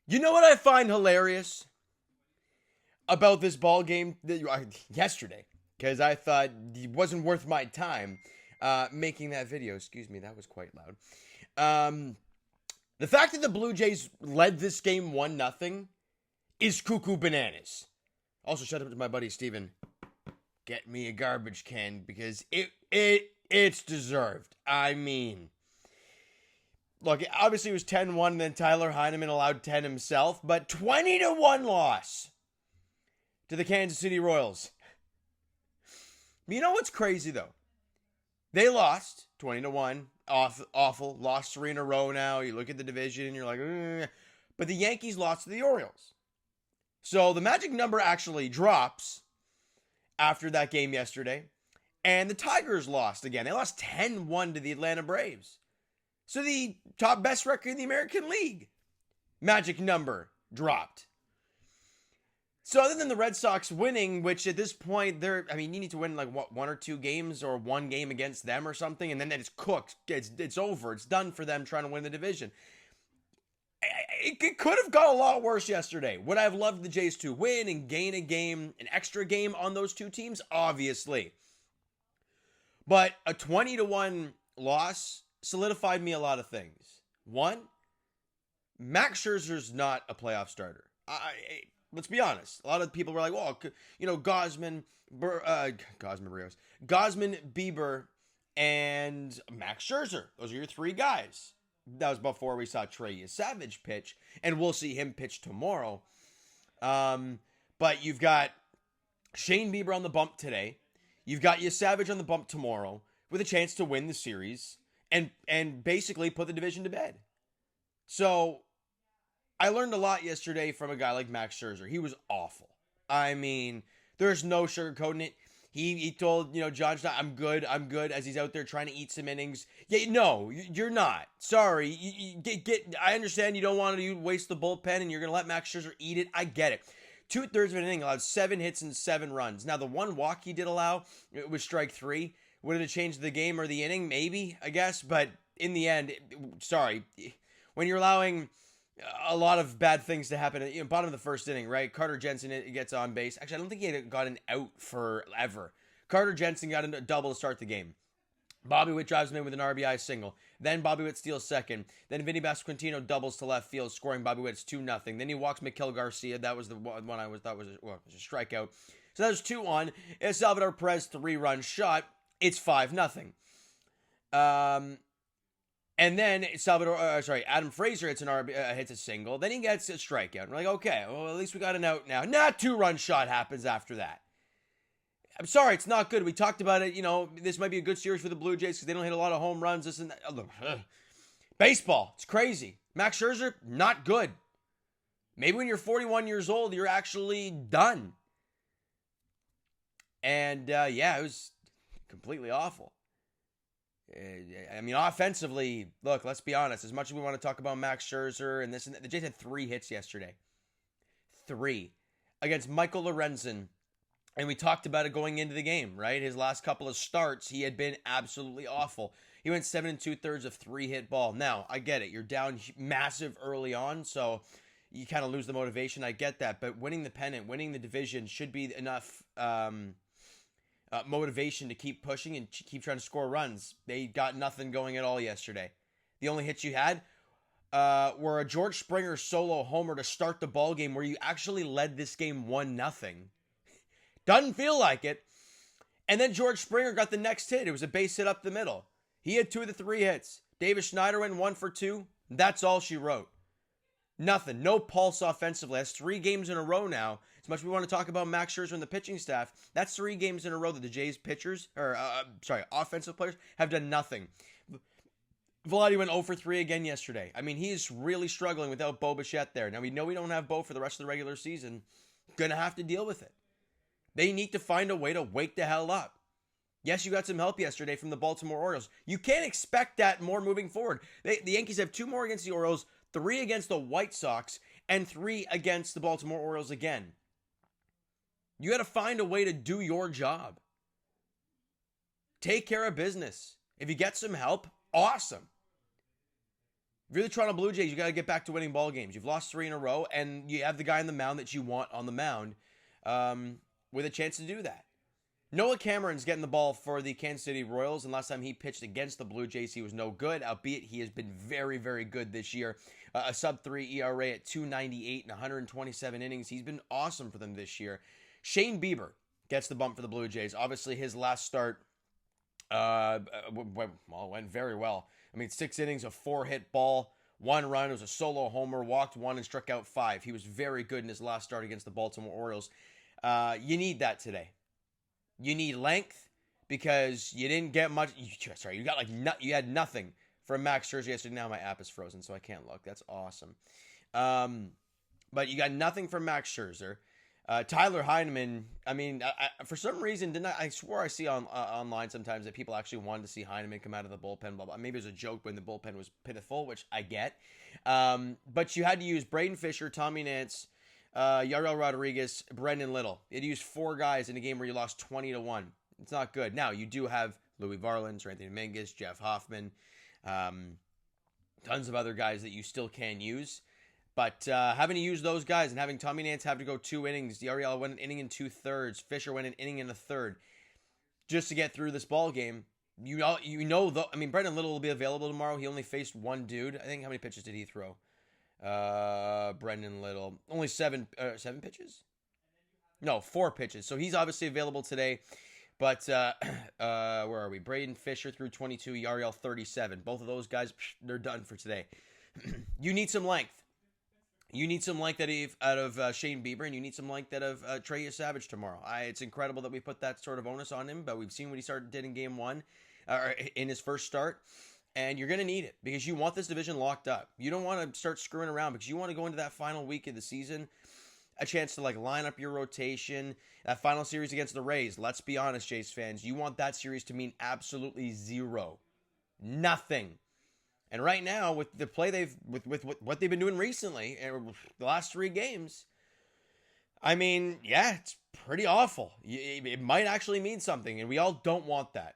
You know what I find hilarious about this ball game yesterday? Because I thought it wasn't worth my time making that video. Excuse me, that was quite loud. The fact that the Blue Jays led this game 1-0 is cuckoo bananas. Also, shout out to my buddy Steven. Get me a garbage can because it's deserved. I mean, look, obviously it was 10-1, and then Tyler Heineman allowed 10 himself, but 20-1 loss to the Kansas City Royals. You know what's crazy, though? They lost 20-1. Awful. Lost 3 in a row now. You look at the division and you're like, ugh. But the Yankees lost to the Orioles. So the magic number actually drops after that game yesterday. And the Tigers lost again. They lost 10-1 to the Atlanta Braves. So the top best record in the American League magic number dropped. So other than the Red Sox winning, which at this point, you need to win like one or two games or one game against them or something, and then it's cooked. It's over. It's done for them trying to win the division. It could have got a lot worse yesterday. Would I have loved the Jays to win and gain a game, an extra game on those two teams? Obviously. But a 20-1 loss solidified me a lot of things. One, Max Scherzer's not a playoff starter. Let's be honest. A lot of people were like, well, Gosman, Bieber, and Max Scherzer. Those are your three guys. That was before we saw Trey Savage pitch, and we'll see him pitch tomorrow. But you've got Shane Bieber on the bump today. You've got Savage on the bump tomorrow with a chance to win the series and basically put the division to bed. So I learned a lot yesterday from a guy like Max Scherzer. He was awful. I mean, there's no sugarcoating it. He told, John Schneider, I'm good, as he's out there trying to eat some innings. Yeah, no, you're not. Sorry. I understand you don't want to waste the bullpen and you're going to let Max Scherzer eat it. I get it. 2/3 of an inning, allowed 7 hits and 7 runs. Now, the one walk he did allow, it was strike 3. Would it have changed the game or the inning? Maybe, I guess. But in the end, sorry. When you're allowing a lot of bad things to happen at bottom of the first inning, right? Carter Jensen gets on base. Actually, I don't think he had gotten out forever. Carter Jensen got a double to start the game. Bobby Witt drives him in with an RBI single. Then Bobby Witt steals second. Then Vinny Pasquantino doubles to left field, scoring Bobby Witt's 2-0. Then he walks Miguel Garcia. That was the one I thought was a strikeout. So that was 2-1. It's Salvador Perez 3-run shot. It's 5-0. And then Adam Frazier hits hits a single. Then he gets a strikeout. And we're like, okay, well, at least we got an out now. Not 2-run shot happens after that. I'm sorry, it's not good. We talked about it. This might be a good series for the Blue Jays because they don't hit a lot of home runs. This and that. Baseball, it's crazy. Max Scherzer, not good. Maybe when you're 41 years old, you're actually done. And it was completely awful. Offensively, look, let's be honest. As much as we want to talk about Max Scherzer and this and that, the Jays had 3 hits yesterday. 3 against Michael Lorenzen. And we talked about it going into the game, right? His last couple of starts, he had been absolutely awful. He went 7 2/3 of 3-hit ball. Now, I get it. You're down massive early on, so you kind of lose the motivation. I get that. But winning the pennant, winning the division should be enough motivation to keep pushing and keep trying to score runs. They got nothing going at all yesterday. The only hits you had were a George Springer solo homer to start the ball game where you actually led this game 1-0. Doesn't feel like it. And then George Springer got the next hit. It was a base hit up the middle. He had 2 of the 3 hits. Davis Schneider went 1 for 2. That's all she wrote. Nothing. No pulse offensively. That's 3 games in a row now. As much as we want to talk about Max Scherzer and the pitching staff, that's 3 games in a row that the Jays offensive players have done nothing. Vladi went 0 for 3 again yesterday. He's really struggling without Bo Bichette there. Now, we know we don't have Bo for the rest of the regular season. Gonna have to deal with it. They need to find a way to wake the hell up. Yes, you got some help yesterday from the Baltimore Orioles. You can't expect that more moving forward. The Yankees have 2 more against the Orioles, 3 against the White Sox, and 3 against the Baltimore Orioles again. You got to find a way to do your job. Take care of business. If you get some help, awesome. If you're the Toronto Blue Jays, you got to get back to winning ball games. You've lost 3 in a row, and you have the guy on the mound that you want on the mound with a chance to do that. Noah Cameron's getting the ball for the Kansas City Royals, and last time he pitched against the Blue Jays, he was no good, albeit he has been very, very good this year. A sub-3 ERA at 2.98 and 127 innings. He's been awesome for them this year. Shane Bieber gets the bump for the Blue Jays. Obviously, his last start went very well. I mean, 6 innings, a 4-hit ball, 1 run. It was a solo homer, walked 1 and struck out 5. He was very good in his last start against the Baltimore Orioles. You need that today. You need length because you didn't get much. You got you had nothing from Max Scherzer yesterday. Now my app is frozen, so I can't look. That's awesome. But you got nothing from Max Scherzer. Tyler Heineman, I mean, for some reason, I swore I see online sometimes that people actually wanted to see Heineman come out of the bullpen, blah, blah. Maybe it was a joke when the bullpen was pitiful, which I get. But you had to use Braden Fisher, Tommy Nance, Yariel Rodriguez, Brendan Little. You had to use 4 guys in a game where you lost 20-1. It's not good. Now, you do have Louis Varland, Anthony Dominguez, Jeff Hoffman, tons of other guys that you still can use. But having to use those guys and having Tommy Nance have to go 2 innings, Yariel went an inning and 2/3, Fisher went an inning and a third, just to get through this ball game. Brendan Little will be available tomorrow. He only faced 1 dude. I think how many pitches did he throw? Brendan Little only 7 pitches. No, 4 pitches. So he's obviously available today. But where are we? Braden Fisher threw 22, Yariel 37. Both of those guys, they're done for today. You need some length. You need some length out of Shane Bieber, and you need some length out of Trey Savage tomorrow. It's incredible that we put that sort of onus on him, but we've seen what he did in game 1, or in his first start, and you're going to need it because you want this division locked up. You don't want to start screwing around because you want to go into that final week of the season, a chance to line up your rotation. That final series against the Rays, let's be honest, Jays fans, you want that series to mean absolutely 0. Nothing. And right now, with the play with what they've been doing recently, the last 3 games, I mean, yeah, it's pretty awful. It might actually mean something, and we all don't want that.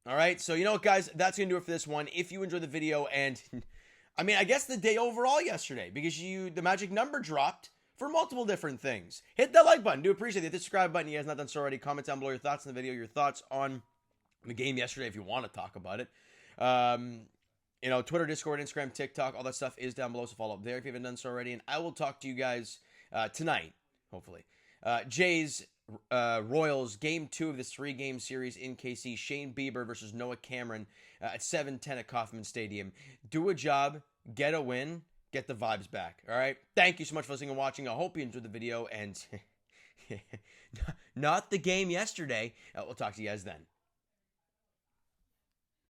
All right, so you know what, guys, that's going to do it for this one. If you enjoyed the video, and I mean, I guess the day overall yesterday, because the magic number dropped for multiple different things. Hit that like button. Do appreciate it. Hit the subscribe button. You guys not done so already. Comment down below your thoughts on the video, your thoughts on the game yesterday if you want to talk about it. Twitter, Discord, Instagram, TikTok, all that stuff is down below, so follow up there if you haven't done so already. And I will talk to you guys tonight, hopefully. Jays, Royals, game 2 of this 3-game series in KC. Shane Bieber versus Noah Cameron at 7:10 at Kauffman Stadium. Do a job, get a win, get the vibes back, all right? Thank you so much for listening and watching. I hope you enjoyed the video, and not the game yesterday. We'll talk to you guys then.